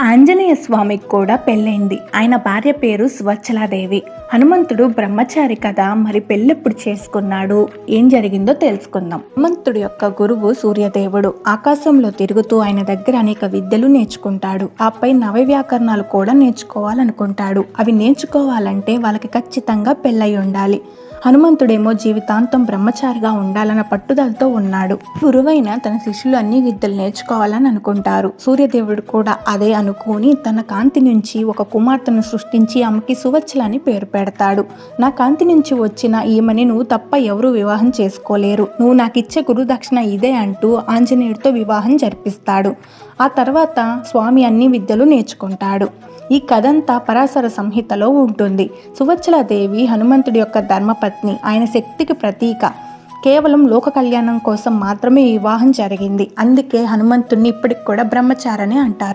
ఆంజనేయ స్వామికి కూడా పెళ్ళైంది. ఆయన భార్య పేరు సువచ్చలాదేవి. హనుమంతుడు బ్రహ్మచారి కదా, మరి పెళ్ళెప్పుడు చేసుకున్నాడు, ఏం జరిగిందో తెలుసుకుందాం. హనుమంతుడి యొక్క గురువు సూర్యదేవుడు. ఆకాశంలో తిరుగుతూ ఆయన దగ్గర అనేక విద్యలు నేర్చుకుంటాడు. ఆపై నవవ్యాకరణాలు కూడా నేర్చుకోవాలనుకుంటాడు. అవి నేర్చుకోవాలంటే వాళ్ళకి ఖచ్చితంగా పెళ్ళై ఉండాలి. హనుమంతుడేమో జీవితాంతం బ్రహ్మచారిగా ఉండాలన్న పట్టుదలతో ఉన్నాడు. గురువైన తన శిష్యులు అన్ని విద్యలు నేర్చుకోవాలని అనుకుంటారు. సూర్యదేవుడు కూడా అదే అనుకుని తన కాంతి నుంచి ఒక కుమార్తెను సృష్టించి ఆమెకి సువచ్చల అని పేరు పెడతాడు. నా కాంతి నుంచి వచ్చిన ఈమెని నువ్వు తప్ప ఎవరూ వివాహం చేసుకోలేరు, నువ్వు నాకు ఇచ్చే గురుదక్షిణ ఇదే అంటూ ఆంజనేయుడితో వివాహం జరిపిస్తాడు. ఆ తర్వాత స్వామి అన్ని విద్యలు నేర్చుకుంటాడు. ఈ కథంతా పరాశర సంహితలో ఉంటుంది. సువచ్చలాదేవి హనుమంతుడి యొక్క ధర్మపత్ని, ఆయన శక్తికి ప్రతీక. కేవలం లోక కళ్యాణం కోసం మాత్రమే వివాహం జరిగింది. అందుకే హనుమంతుడిని ఇప్పటికి కూడా బ్రహ్మచారని అంటారు.